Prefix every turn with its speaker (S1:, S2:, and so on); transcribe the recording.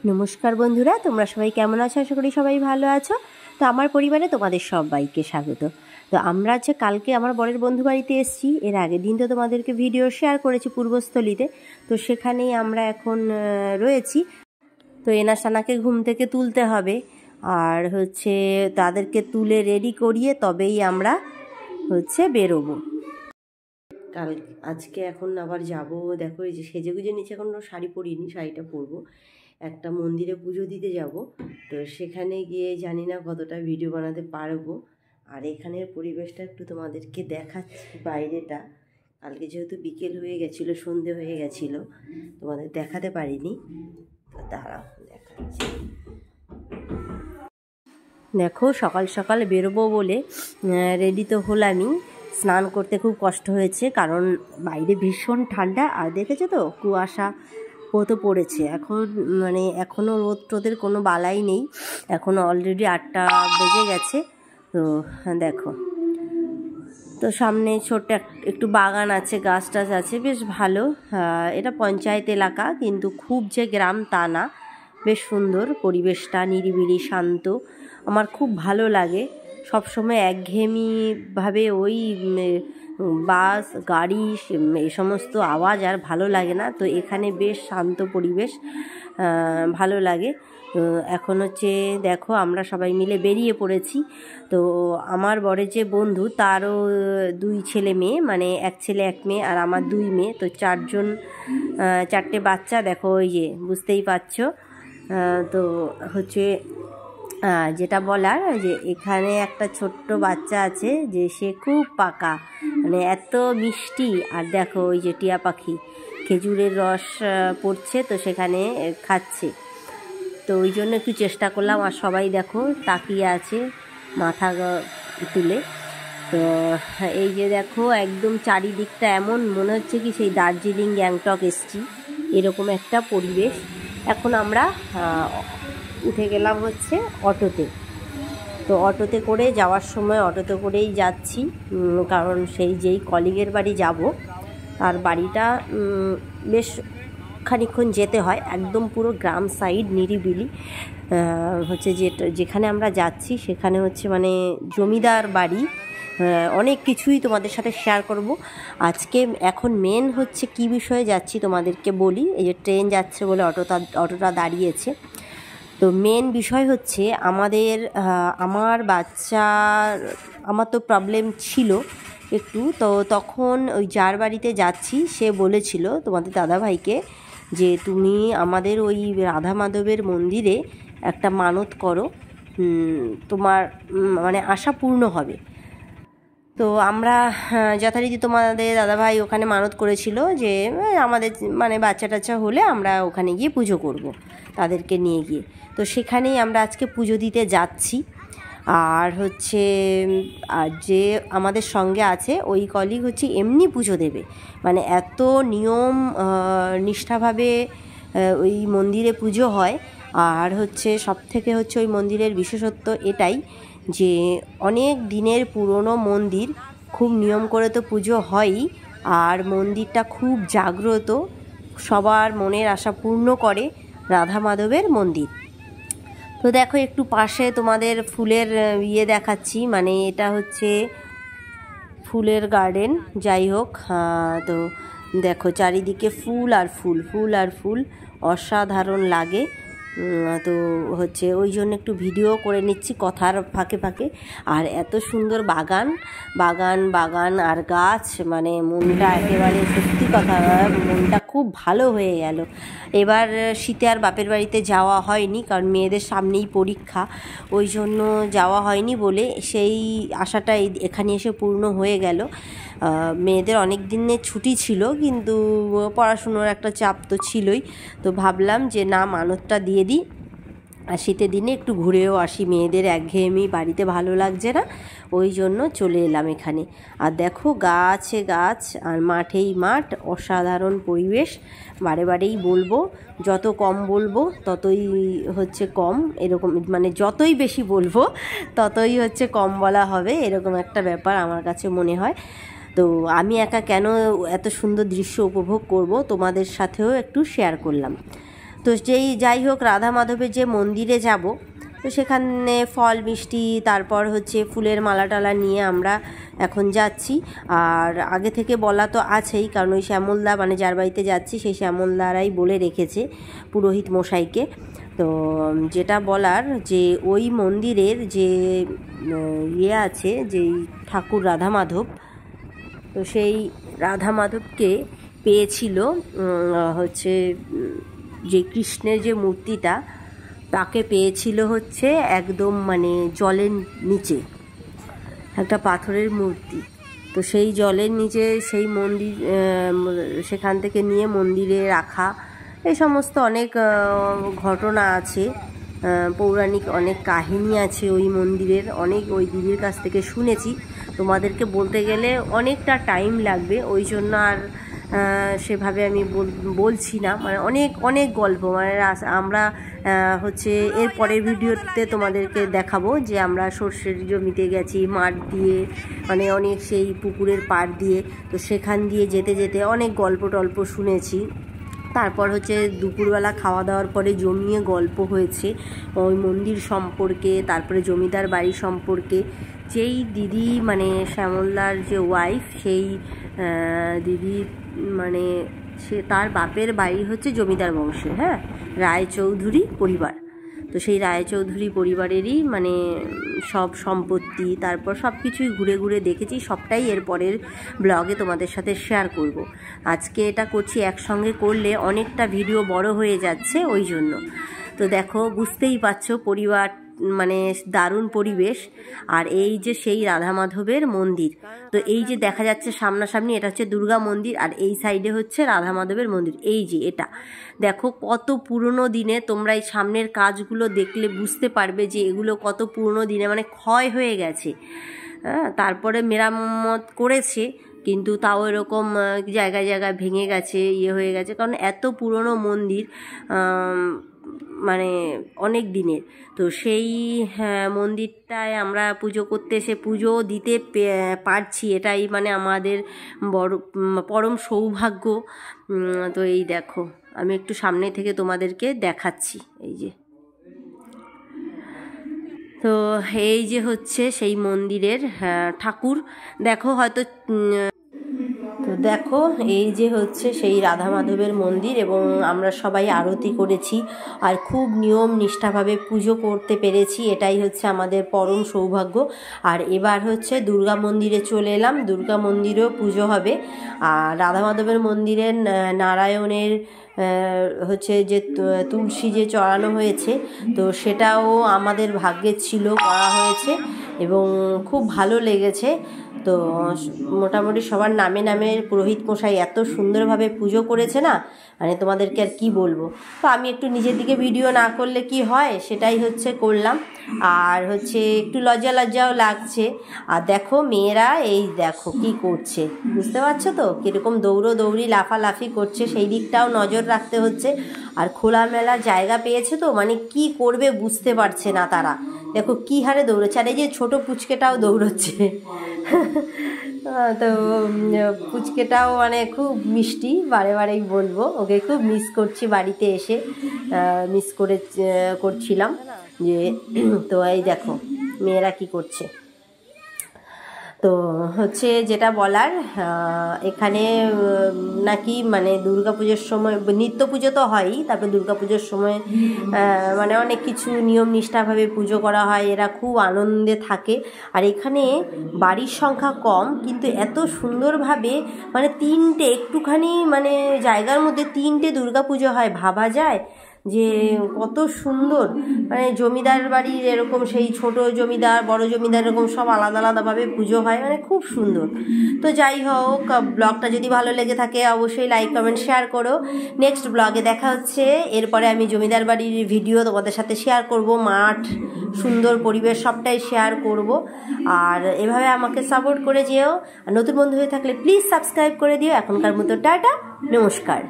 S1: নমস্কার বন্ধুরা, তোমরা সবাই কেমন আছো? আশা করি সবাই ভালো আছো। তো আমার পরিবারে তোমাদের সবাইকে স্বাগত। তো আমরা কালকে আমার বরের বন্ধু বাড়িতে এসেছি। এর আগের দিন তো তোমাদেরকে ভিডিও শেয়ার করেছি পূর্বস্থলীতে। তো সেখানেই আমরা এখন রয়েছি। তো এনা সানাকে ঘুম থেকে তুলতে হবে, আর তাদেরকে তুলে রেডি করিয়ে তবেই আমরা বেরোবো আজকে। এখন আবার যাব, দেখো এই যে সেজেগুজে নিচে এখন শাড়ি পরিনি, শাড়িটা পরবো। একটা মন্দিরে পুজো দিতে যাব। তো সেখানে গিয়ে জানি না কতটা ভিডিও বানাতে পারবো। আর এখানের পরিবেশটা একটু তোমাদেরকে দেখাচ্ছি, বাইরেটা। কালকে যেহেতু বিকেল হয়ে গেছিলো, সন্ধে হয়ে গেছিলো, তোমাদের দেখাতে পারিনি। তো দাঁড়াও দেখাচ্ছি। দেখো সকাল সকাল বেরোবো বলে রেডি তো হলামই। স্নান করতে খুব কষ্ট হয়েছে, কারণ বাইরে ভীষণ ঠান্ডা। আর দেখেছো তো কুয়াশা তো পড়েছে এখন, এখনও রোদ টোদের কোনো বালাই নেই। এখনও অলরেডি 8টা বেজে গেছে। তো দেখো, তো সামনে ছোট্ট একটু বাগান আছে, গাছ টাছ আছে, বেশ ভালো। এটা পঞ্চায়েত এলাকা, কিন্তু খুব যে গ্রাম তা না। বেশ সুন্দর পরিবেশটা, নিরিবিলি শান্ত। আমার খুব ভালো লাগে। সবসময় একঘেয়েমিভাবে ওই বাস গাড়ি এই সমস্ত আওয়াজ আর ভালো লাগে না। তো এখানে বেশ শান্ত পরিবেশ, ভালো লাগে। তো এখন দেখো আমরা সবাই মিলে বেরিয়ে পড়েছি। তো আমার বরের যে বন্ধু, তারও 2 ছেলে মেয়ে, এক ছেলে 1 মেয়ে, আর আমার 2 মেয়ে। তো 4টে বাচ্চা। দেখো ওই যে বুঝতেই পারছো। তো যেটা বলার, যে এখানে একটা ছোট্ট বাচ্চা আছে, যে সে খুব পাকা, এত মিষ্টি। আর দেখো ওই যে টিয়া পাখি খেজুরের রস পড়ছে, তো সেখানে খাচ্ছে। তো ওই জন্য একটু চেষ্টা করলাম। আর সবাই দেখো তাকিয়ে আছে মাথা তুলে। তো এই যে দেখো একদম চারিদিকটা এমন মনে হচ্ছে কি সেই দার্জিলিং গ্যাংটক এসছি, এরকম একটা পরিবেশ। এখন আমরা উঠে গেলাম অটোতে। তো অটোতে করে যাওয়ার সময় অটোতে করেই যাচ্ছি, কারণ যেই কলিগের বাড়ি যাব, তার বাড়িটা বেশ খানিকক্ষণ যেতে হয়। একদম পুরো গ্রাম সাইড, নিরিবিলি। যেখানে আমরা যাচ্ছি সেখানে জমিদার বাড়ি। অনেক কিছুই তোমাদের সাথে শেয়ার করব আজকে। এখন মেন কি বিষয়ে যাচ্ছি তোমাদেরকে বলি। এই যে ট্রেন যাচ্ছে বলে অটোটা দাঁড়িয়েছে। তো মেন বিষয় আমার তো প্রবলেম ছিল একটু। তো তখন ওই যার বাড়িতে যাচ্ছি সে বলেছিল তোমাদের দাদাভাইকে, যে তুমি আমাদের ওই রাধা মাধবের মন্দিরে একটা মানত করো, তোমার আশা পূর্ণ হবে। তো আমরা যথারীতি তোমাদের দাদাভাই ওখানে মানত করেছিল যে আমাদের বাচ্চা টাচ্চা হলে আমরা ওখানে গিয়ে পুজো করব, তাদেরকে নিয়ে গিয়ে। তো সেখানেই আমরা আজকে পুজো দিতে যাচ্ছি। আর আর যে আমাদের সঙ্গে আছে ওই কলিগ এমনি পুজো দেবে, এত নিয়ম নিষ্ঠাভাবে ওই মন্দিরে পুজো হয়। আর সবথেকে ওই মন্দিরের বিশেষত্ব এটাই, যে অনেক দিনের পুরনো মন্দির, খুব নিয়ম করে তো পুজো হয়ই। আর মন্দিরটা খুব জাগ্রত, সবার মনের আশা পূর্ণ করে রাধা মাধবের মন্দির। তো দেখো একটু পাশে তোমাদের ফুলের দেখাচ্ছি, এটা ফুলের গার্ডেন। যাই হোক, তো দেখো চারিদিকে ফুল আর ফুল, ফুল আর ফুল, অসাধারণ লাগে। তো ওই জন্য একটু ভিডিও করে নিচ্ছি কথার ফাঁকে ফাঁকে। আর এত সুন্দর বাগান বাগান বাগান আর গাছ, মনটা একেবারে, সত্যি কথা, মনটা খুব ভালো হয়ে গেল। এবার শীতে আর বাপের বাড়িতে যাওয়া হয়নি, কারণ মেয়েদের সামনেই পরীক্ষা, ওই জন্য যাওয়া হয়নি বলে সেই আশাটা এখানে এসে পূর্ণ হয়ে গেল। মেয়েদের অনেক দিনের ছুটি ছিল, কিন্তু পড়াশুনোর একটা চাপ তো ছিলই। তো ভাবলাম যে না, মানতটা দিয়ে দিই, আর শীতের দিনে একটু ঘুরেও আসি। মেয়েদের একঘেয়েমি বাড়িতে ভালো লাগছে না, ওই জন্য চলে এলাম এখানে। আর দেখো গাছে গাছ আর মাঠেই মাঠ, অসাধারণ পরিবেশ। বারে বারেই বলবো, যত কম বলবো ততই কম, এরকম যতই বেশি বলবো ততই কম বলা হবে, এরকম একটা ব্যাপার আমার কাছে মনে হয়। তো আমি একা কেন এত সুন্দর দৃশ্য উপভোগ করব, তোমাদের সাথেও একটু শেয়ার করলাম। তো তো যাই হোক, রাধা মাধবের যে মন্দিরে যাব, তো সেখানে ফল মিষ্টি তারপর হচ্ছে ফুলের মালা টালা নিয়ে আমরা এখন যাচ্ছি। আর আগে থেকে বলা তো আছেই, কারণ ওই শ্যামলদা মানে যার বাড়িতে যাচ্ছি সেই শ্যামলদারাই বলে রেখেছে পুরোহিত মশাইকে। তো যেটা বলার, যে ওই মন্দিরের যে আছে, যেই ঠাকুর রাধা মাধব, তো সেই রাধা মাধবকে পেয়েছিল হচ্ছে যে কৃষ্ণের যে মূর্তিটা, তাকে পেয়েছিল হচ্ছে একদম মানে জলের নিচে, একটা পাথরের মূর্তি। তো সেই জলের নিচে সেই মন্দির, সেখান থেকে নিয়ে মন্দিরে রাখা, এই সমস্ত অনেক ঘটনা আছে, পৌরাণিক অনেক কাহিনী আছে ওই মন্দিরের, অনেক ওই দিদির কাছ থেকে শুনেছি। তোমাদেরকে বলতে গেলে অনেকটা টাইম লাগবে, ওই জন্য আর সেভাবে আমি বলছি না। মানে অনেক অনেক গল্প, মানে আমরা হচ্ছে এর পরের ভিডিওতে তোমাদেরকে দেখাবো যে আমরা সর্ষের জমিতে গেছি মাঠ দিয়ে, মানে অনেক সেই পুকুরের পাড় দিয়ে, তো সেখান দিয়ে যেতে যেতে অনেক গল্প টল্প শুনেছি। তারপর হচ্ছে দুপুরবেলা খাওয়া দাওয়ার পরে জমিয়ে গল্প হয়েছে ওই মন্দির সম্পর্কে, তারপরে জমিদার বাড়ি সম্পর্কে। যেই দিদি মানে শ্যামলদার যে ওয়াইফ, সেই দিদি মানে সে তার বাপের বাড়ি হচ্ছে জমিদার বংশে, হ্যাঁ, রায়চৌধুরী পরিবার। তো সেই রায়চৌধুরী পরিবারেরই মানে সব সম্পত্তি, তারপর সব কিছুই ঘুরে ঘুরে দেখেছি, সবটাই এর পরের ব্লগে তোমাদের সাথে শেয়ার করব। আজকে এটা করছি, একসঙ্গে করলে অনেকটা ভিডিও বড় হয়ে যাচ্ছে, ওই জন্য। তো দেখো, বুঝতেই পারছো পরিবার মানে দারুণ পরিবেশ। আর এই যে সেই রাধা মাধবের মন্দির, তো এই যে দেখা যাচ্ছে সামনাসামনি, এটা হচ্ছে দুর্গা মন্দির, আর এই সাইডে হচ্ছে রাধা মাধবের মন্দির। এই যে এটা দেখো কত পুরনো দিনে, তোমরা এই সামনের কাজগুলো দেখলে বুঝতে পারবে যে এগুলো কত পুরনো দিনে, মানে ক্ষয় হয়ে গেছে। হ্যাঁ, তারপরে মেরামত করেছে, কিন্তু তাও এরকম জায়গায় জায়গায় ভেঙে গেছে, ইয়ে হয়ে গেছে, কারণ এত পুরনো মন্দির, মানে অনেক দিনের। তো সেই মন্দিরটায় আমরা পুজো করতে এসে পুজো দিতে পারছি, এটাই মানে আমাদের বড় পরম সৌভাগ্য। তো এই দেখো, আমি একটু সামনে থেকে তোমাদেরকে দেখাচ্ছি, এই যে। তো এই যে হচ্ছে সেই মন্দিরের ঠাকুর, দেখো হয়তো। তো দেখো, এই যে হচ্ছে সেই রাধা মাধবের মন্দির, এবং আমরা সবাই আরতি করেছি আর খুব নিয়ম নিষ্ঠাভাবে পুজো করতে পেরেছি, এটাই হচ্ছে আমাদের পরম সৌভাগ্য। আর এবার হচ্ছে দুর্গা মন্দিরে চলে এলাম, দুর্গা মন্দিরেও পুজো হবে। আর রাধা মাধবের মন্দিরের নারায়ণের হচ্ছে যে তুলসী যে চড়ানো হয়েছে, তো সেটাও আমাদের ভাগ্যে ছিল, করা হয়েছে এবং খুব ভালো লেগেছে। তো মোটামুটি সবার নামে নামে পুরোহিত মশাই এত সুন্দরভাবে পুজো করেছে না, মানে তোমাদেরকে আর কি বলবো। তো আমি একটু নিজের দিকে ভিডিও না করলে কি হয়, সেটাই হচ্ছে করলাম। আর হচ্ছে একটু লজ্জা লজ্জাও লাগছে। আর দেখো মেয়েরা এই দেখো কি করছে, বুঝতে পারছো তো, কীরকম দৌড়ি লাফালাফি করছে, সেই দিকটাও নজর রাখতে হচ্ছে। আর খোলামেলা জায়গা পেয়েছে, তো মানে কি করবে বুঝতে পারছে না তারা, দেখো কি হারে দৌড়চ্ছে। আর এই যে ছোটো পুচকেটাও দৌড়চ্ছে তো পুচকেটাও মানে খুব মিষ্টি, বারে বারেই বলবো, ওকে খুব মিস করছি, বাড়িতে এসে মিস করছিলাম যে। তো এই দেখো মেয়েরা কি করছে। তো হচ্ছে যেটা বলার, এখানে নাকি মানে দুর্গাপুজোর সময়, নিত্য পুজো তো হয়ই, তারপরে দুর্গাপুজোর সময় মানে অনেক কিছু নিয়ম নিষ্ঠাভাবে পুজো করা হয়, এরা খুব আনন্দে থাকে। আর এখানে বাড়ির সংখ্যা কম, কিন্তু এত সুন্দরভাবে মানে তিনটে, একটুখানি মানে জায়গার মধ্যে তিনটে দুর্গাপুজো হয়, ভাবা যায় যে কত সুন্দর। মানে জমিদার বাড়ির এরকম সেই ছোট জমিদার, বড় জমিদার, এরকম সব আলাদা আলাদাভাবে পুজো হয়, মানে খুব সুন্দর। তো যাই হোক, ব্লগটা যদি ভালো লেগে থাকে অবশ্যই লাইক কমেন্ট শেয়ার করো। নেক্সট ব্লগে দেখা হচ্ছে, এরপরে আমি জমিদার বাড়ির ভিডিও তোমাদের সাথে শেয়ার করব, মাঠ, সুন্দর পরিবেশ সবটাই শেয়ার করব। আর এভাবে আমাকে সাপোর্ট করে যেও। আর নতুন বন্ধু হয়ে থাকলে প্লিজ সাবস্ক্রাইব করে দিও। এখনকার মতো টাটা, নমস্কার।